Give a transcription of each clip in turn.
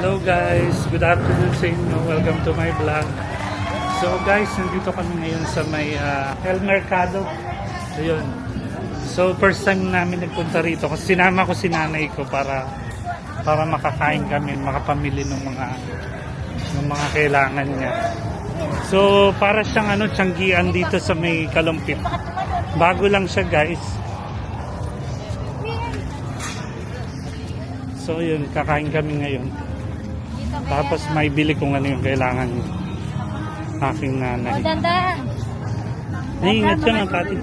Hello guys, good afternoon sa inyo. Welcome to my vlog. So guys, nandito kami ngayon sa may El Mercado. Ayun. So first time namin nagpunta rito kasi sinama ko si nanay ko para makakain kami, makapamili ng mga kailangan niya. So para siyang tiyanggian dito sa may Kalumpit. Bago lang siya guys. So yun, kakain kami ngayon. Tapos may bili kung ano yung kailangan aking nanay. Ingat ka ng pati.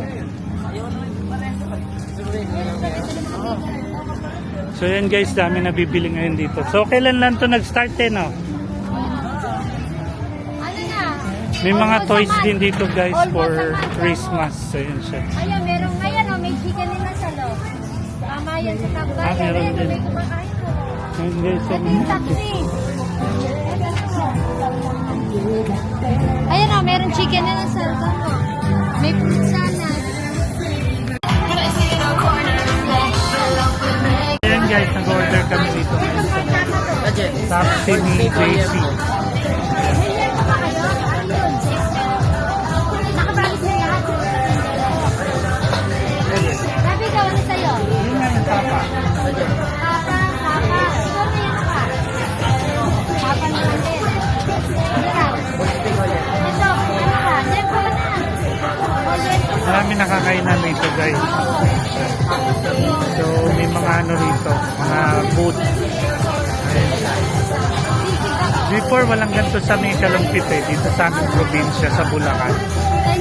So yan guys, dami nabibili ngayon dito. So kailan lang to nag-start no? May mga toys din dito guys for Christmas. So yun siya. Ayan, meron ngayon may chicken din na sa loob. Tama yan sa tambayan. Meron din. May kumakain ko. Ayun guys, Ito yung taxi. Ayan meron chicken din na sa loob. May fruit salad. ayan guys, nag-order kami dito. Taxi ni JC. Nakabalik na lahat. Sabi ka, ano sa'yo? Yun nga yung tapa. Papa. Ikaw na yan pa. Papa naman din. Ito, ano ka? Lempo na. Marami nakakainan dito guys. So may mga rito, mga booth. Ayan. Before walang ganito sa may Kalumpit dito sa aming probinsya sa Bulacan.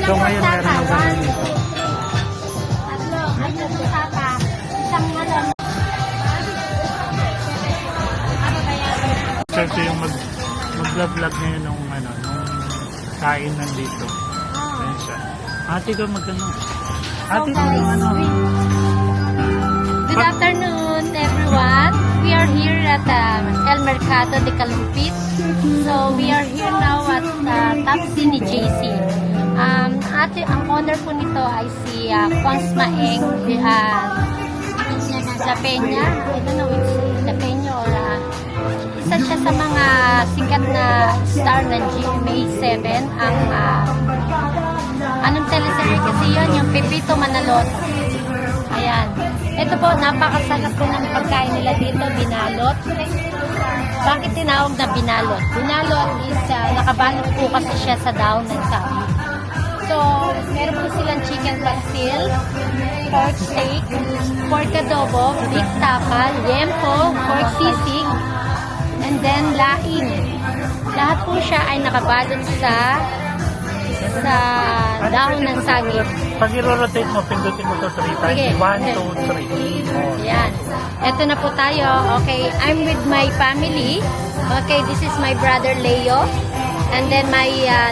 So ngayon meron ng ganun dito. Tatlo. Ay, tatlong tapa. Isang malong. Ano ba yan? So ito yung mag-vlog ngayon nung kain nandito. Ayan siya. Ate ko magkano? Ate ko Good afternoon, everyone. We are here at El Mercado de Kalumpit. So, we are here now at Taxi ni JC. Ang owner po nito ay si Consmaeng sa Peña. I don't know if sa Peña or isa siya sa mga sikat na star ng GMA7. Anong teleserye kasi yun? Yung Pepito Manaloto. Ayan. Ito po, napakasarap po ng pagkain nila dito, binalot. Bakit tinawag na binalot? Binalot is, nakabalot po kasi siya sa daon ng sabi. So, meron po silang chicken pancil, pork steak, pork adobo, beef tapa, yempo, pork sisig, and then laing. Lahat po siya ay nakabalot sa daon ng saging. Pag i-rotate mo, pindutin mo to 3 times. Sige. 1, 2, 3. Yan. Ito na po tayo. Okay, I'm with my family. Okay, this is my brother Leo. And then my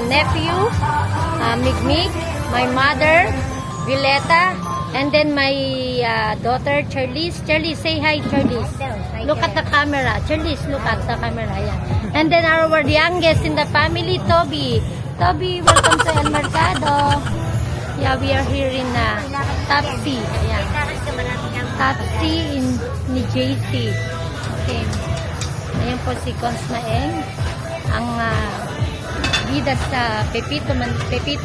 nephew, Migmig. My mother, Violeta. And then my daughter, Charlize. Charlize, say hi, Charlize. Look at the camera. Charlize, look at the camera. Yan. And then our youngest in the family, Toby. Toby, welcome to El Mercado. Yeah, we are here in Taxi. Ayan. Taxi ni JC. Okay. Ayan po si Consmaeng. Ang bida sa Pepito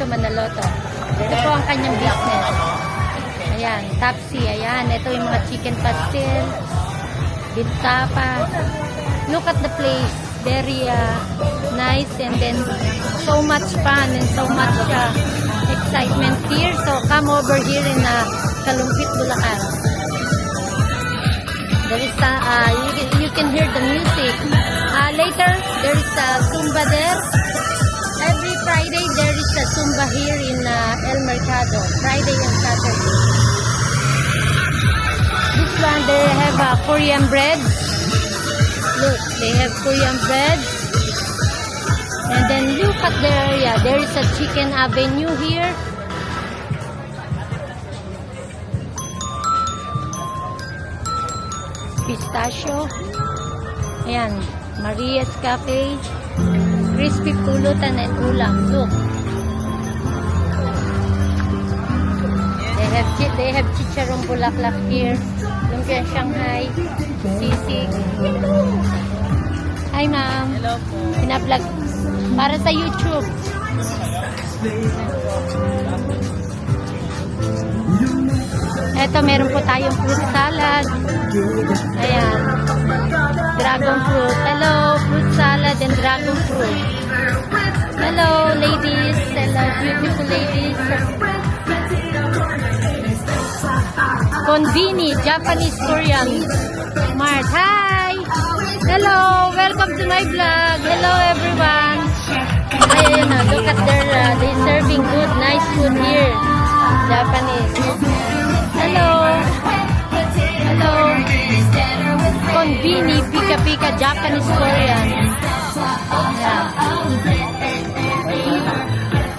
Manaloto. Ito po ang kanyang business. Ayan, Taxi. Ayan, ito yung mga chicken pastel. Bintapa. Look at the place. Very nice and then so much fun and so much excitement here. So come over here in Kalumpit, Bulacan. There is you can hear the music. Later there is Zumba there. Every Friday there is a Zumba here in El Mercado. Friday and Saturday. This one they have Korean bread. Look, they have Korean bread. And then look at the area. There is a chicken avenue here. Pistachio. Ayan. Maria's Cafe. Crispy pulutan and ulam. Look. They have chicharron bulaklak here. Lumpia Shanghai. Sisig. Hi Hi, ma'am. Hello po. Pinablog para sa YouTube. Eto, meron po tayong fruit salad. Ayan. Dragon fruit. Hello, fruit salad and dragon fruit. Hello, ladies. Hello, beautiful ladies. Konbini, Japanese, Korean. Mart. Hi! Hello! Welcome to my vlog. Hello, everyone. Ay, ayun na. Look at they serving good, nice food here. Japanese. Hello! Hello! Konbini, Pika Pika, Japanese, Korean. Ayan.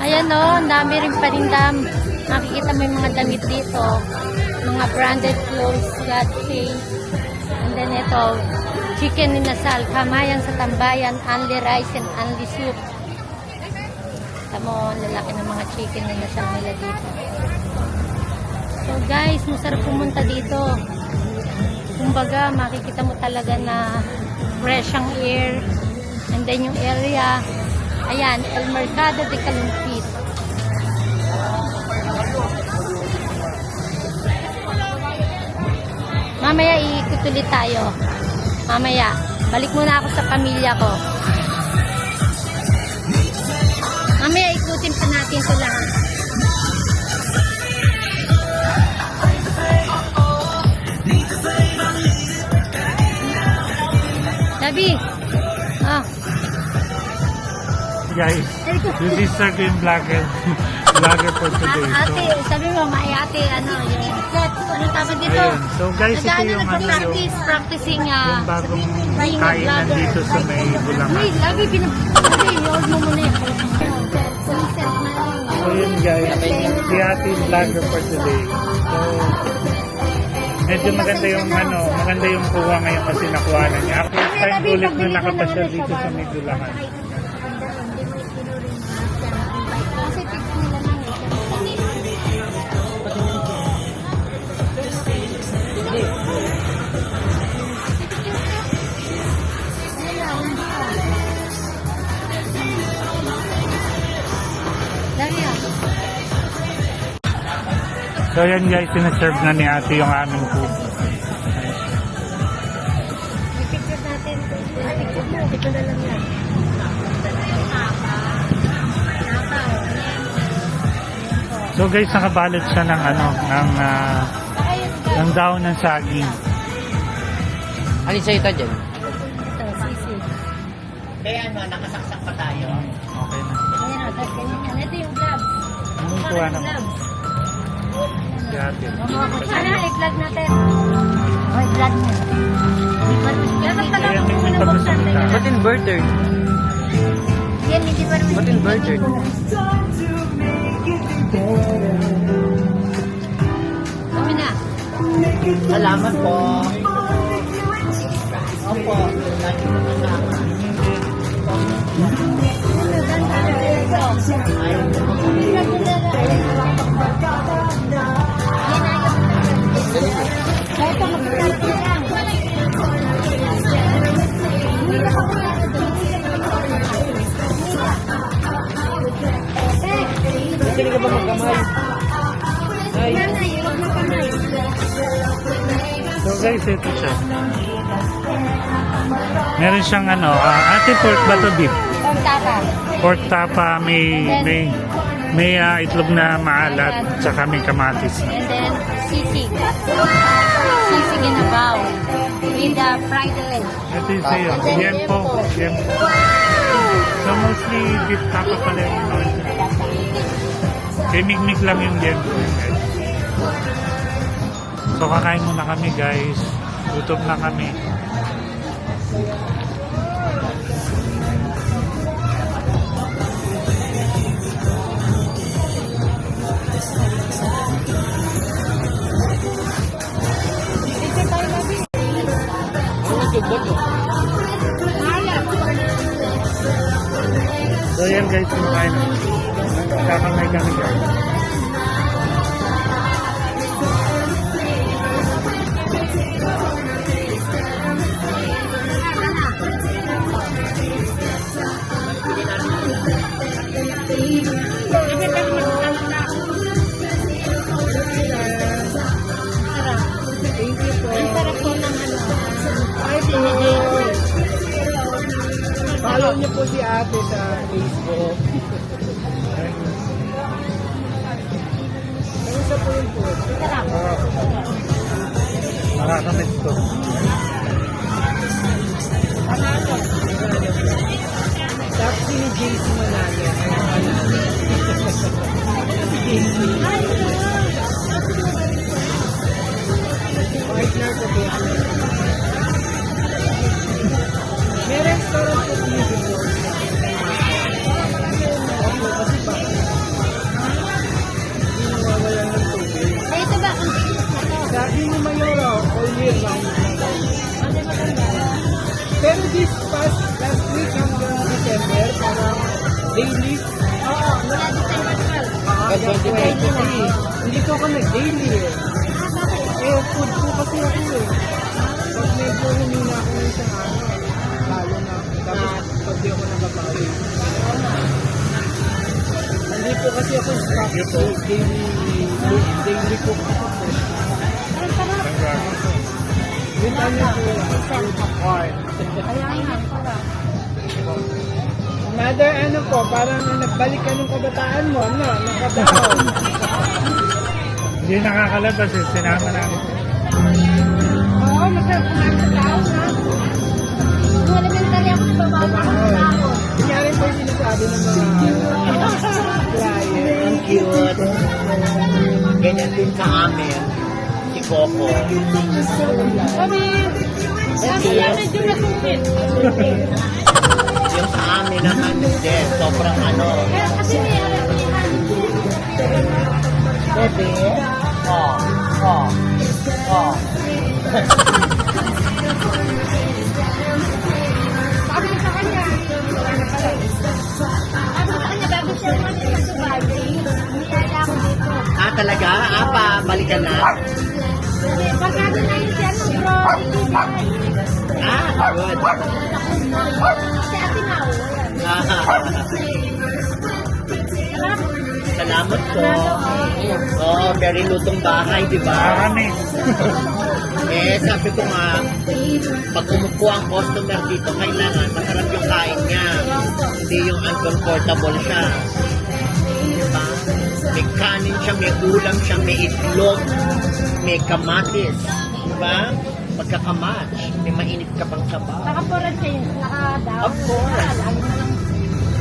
Ayan o, ang dami rin panindam. Nakikita mo yung mga damit dito. Mga branded clothes, God face. And then ito, chicken inasal, kamayan sa tambayan, only rice and only soup. Tamo, lalaki ng mga chicken inasal nila dito. So guys, masarap pumunta dito. Kumbaga, makikita mo talaga na fresh ang air. And then yung area, ayan, El Mercado de Calumpit. Mamaya iikot ulit tayo. Mamaya. Balik muna ako sa pamilya ko. Mamaya ikutin pa natin ito lahat. Sabi. Ah. Guys, this is Sir Green Vlogger. Vlogger for today. Ate, sabi mo, ate, ano, yung ano tawag dito? Ayun. So guys, ito yung ano yung practicing, yung bagong being a kainan vlogger. dito sa may Bulacan. Uy, lagi i-hold mo muna yan. So yun guys, si ate yung vlogger for today. So, medyo maganda yung ano, maganda yung kuha ngayon kasi nakuha na niya. First time ulit na nakapasyal dito sa may Bulacan. Kasi pick nila lang So yan guys, sinaserve na ni ate yung aming food. picture natin. Picture na lang yan. So guys, nakabalot siya ng ano, ng daon ng saging. Alin sa ito dyan? Ito, sisi. Kaya ano, nakasaksak pa tayo. Okay na. Ayan o, tapos ganyan yan. Ito yung gloves. Anong kuha na? Gloves. Si ate. Ano, i-vlog natin. O, i-vlog mo. Dapat pala Ayan, ako may muna buksan. pagkasalita. Ba't inverter? Yan, hindi pa naman. Ba't inverter? Kami na. Salamat po. Opo. Lagi mo kasama. Pwede ka ba magkamay? Ay. So guys, ito siya. Meron siyang ano, ate pork ba to beef? Tapa. Pork tapa, may itlog na maalat, tsaka may kamatis. And then, sisig. Sisig in a bowl. With the fried egg. Ito yung sa'yo. Yan po. Yan po. So mostly beef tapa pala yung order. Kay migmig lang yung yan po. Guys. So kakain muna kami guys. Gutom na kami. So yan guys, kumakain na. Kakamay kami guys. niyo po si ate sa Facebook. Kamusta po yung food? Sarap. Makakamit ko. Tapos si JC Manalo. JC. Partner ko po. May restaurant po dito. Opo, kasi pa. Hindi nawawalan ng tubig. Ay, ito ba? Ang bilis na to. Sabi ni Mayora, all year round. Ano maganda? Pero this past last week hanggang December, parang daily. Oo, mula December 12. Hindi ko ako nag-daily eh. Ah, bakit? Eh, food po kasi ako eh. Pag medyo humina ako ng isang araw, lalo na. Tapos pag di ako nakabawi. Hindi po kasi ako stock po. Daily cook ako po. Ang sarap. Yun ano po. Hard. Kaya nga, sarap. Mother, ano po, parang nagbalik ka ng kabataan mo, ano, nakataon. Hindi nakakalabas eh. Sinama namin. Oo, masarap kumain sa tao, ha? Nung elementary ako, nababawa ako sa tao. Kunyari po yung sinasabi ng mga client. Ang cute. Ganyan din sa amin. Si Coco. Sabi na medyo nasungkit. Yung sa amin naman hindi. Sobrang ano. Pero kasi may aramihan. Bebe. Oh. Oh. Oh. Sabi ko sa kanya, bago siya umalis sa Subaybay, niyaya ako dito. Ah, talaga? Apa, balikan na? Sabi, barkada na yun siya, no, bro, ikibigay. Ah, good. Si Ate Mau, yan. Sarap. Salamat po. Oo, very lutong bahay, di ba? Marami. Eh, sabi ko nga, pag umupo ang customer dito, kailangan masarap yung kain niya. Hindi yung uncomfortable siya. Diba? May kanin siya, may ulam siya, may itlog, may kamatis. Diba? Pagkakamatch, may mainit ka pang sabaw. Naka-foreign siya yun, naka-down. Of course. Lagi na lang.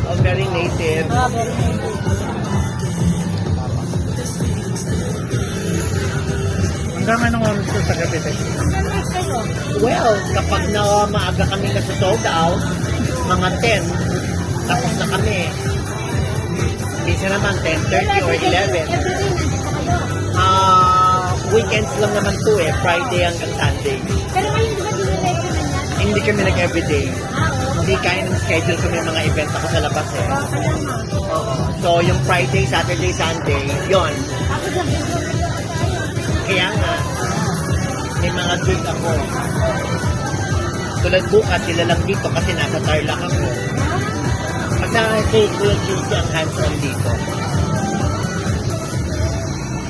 Oh, very native. Very nice. Hanggang anong oras ko sa gabi tayo? Hanggang next kayo. Well, kapag na maaga kami na sold out, mga 10, tapos na kami. Minsan naman 10:30 or 11. Everyday nandito kayo. Weekends lang naman to eh, Friday hanggang Sunday. Pero ngayon, di ba diniretso na niya? Hindi kami nag-everyday. Oo. Hindi kaya ng schedule kami mga event ako sa labas eh. Kaya nga. Oo. So, yung Friday, Saturday, Sunday, yon. Tapos nag-video tayo. Kaya nga, may mga gig ako. Tulad bukas, sila lang dito kasi nasa Tarlac ako. Kasi kay Kuya Juicy ang hands-on dito.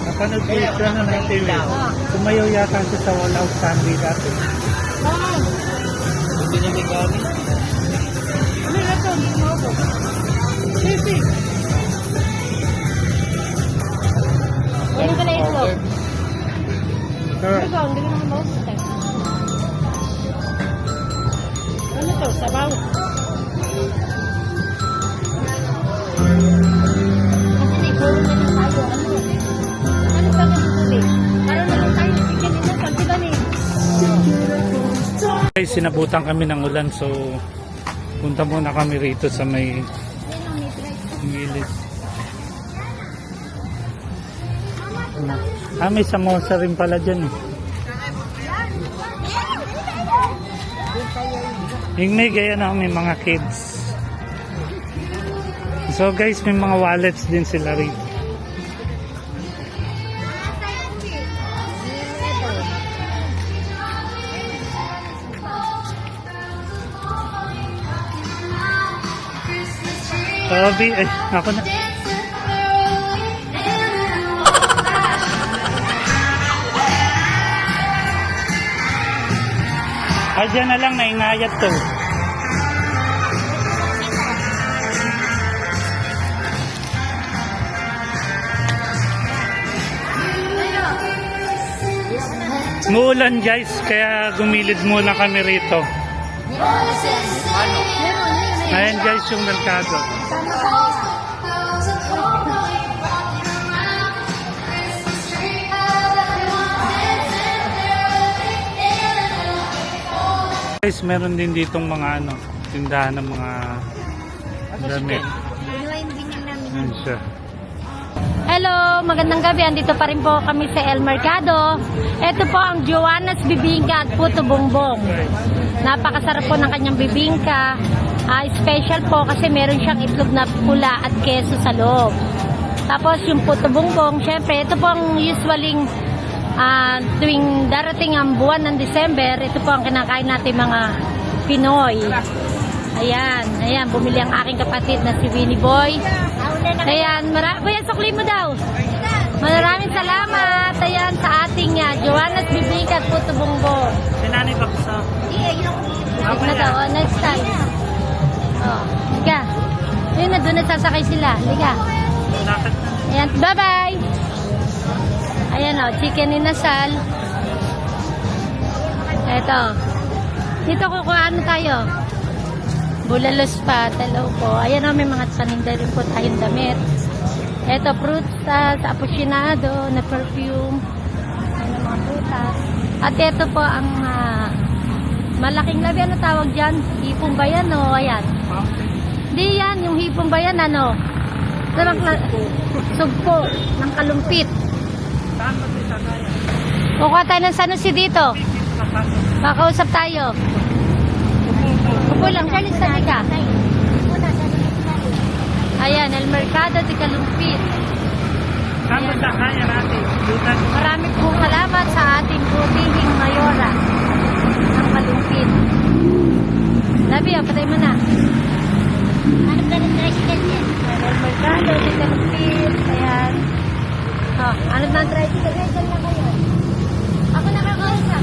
Napanood ko yung ano na TV. Tumayaw yata siya sa All Out Sunday dati. Wow. Hindi na may gamit. Ano na ito? Hindi mo ako. Sisi. Ano ka na itlog? Sure. Ito, hindi ko naman maubos eh. Ano to? Sabaw? Kasi nagpuro na lang tayo. Ano ba na tubig? Parang na lang tayo. Chicken din na. Sabi ba ni? Guys, sinabutan kami ng ulan so punta muna kami rito sa may Yan ang may price. gilid. May samosa rin pala dyan eh. Yung may gaya na may mga kids. So guys, may mga wallets din sila rito. Sabi, ako na. Dyan na lang, naingayat to. Muulan guys, kaya gumilid muna kami rito. Ayan guys yung merkado. Guys, meron din ditong mga tindahan ng mga damit. Ayan siya. Hello, magandang gabi. Andito pa rin po kami sa El Mercado. Ito po ang Joanna's Bibingka at Puto Bongbong. Napakasarap po ng kanyang bibingka. Special po kasi meron siyang itlog na pula at keso sa loob. Tapos yung Puto Bongbong, syempre, ito po ang usually tuwing darating ang buwan ng December, ito po ang kinakain natin mga Pinoy. Ayan, bumili ang aking kapatid na si Winnie Boy. Ayan, kuya, sukli mo daw. Maraming salamat. Ayan, sa ating Joanna's Bibingka at Puto Bongbong. Sinanay ba sa? Next na daw, next time. Liga. Yun na, doon nagsasakay sila. Liga. Ayan, bye-bye. Ayan chicken inasal. Eto. Dito kukuha tayo. Bulalos pa, hello po. Ayan may mga paninda rin po tayong damit. Eto, fruits sa apusinado na perfume. Ayan mga prutas. At eto po ang malaking labi. Ano tawag dyan? Hipong ba yan o? Ayan. Di yan, yung hipong ba yan sugpo ng kalumpit. Kukuha tayo ng sanusi dito. Makausap tayo. Upo lang, Charlie, sali ka. Ayan, El Mercado de Kalumpit. Marami pong salamat sa ating butihing mayora ng Kalumpit. Labi, patay mo na. Ano ka ng tricycle yan? El Mercado de Kalumpit. Ayan. Ano na ang tricycle? Diyan na kayo. Ako nakakausap.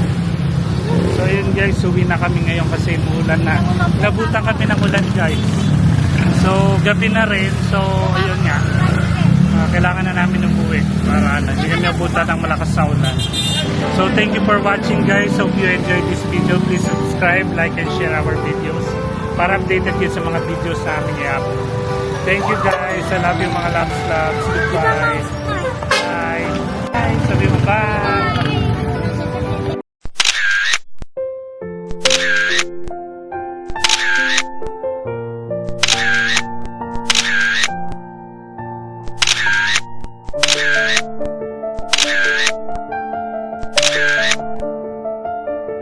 So yun guys, uwi na kami ngayon kasi umuulan na. Nabutan kami ng ulan guys. So gabi na rin. So ayun nga. Kailangan na namin umuwi para hindi kami nabutan ng malakas sa ulan. So thank you for watching guys. Hope you enjoyed this video. Please subscribe, like and share our videos para updated kayo sa mga videos namin i-upload. Thank you guys. I love you mga loves. Goodbye.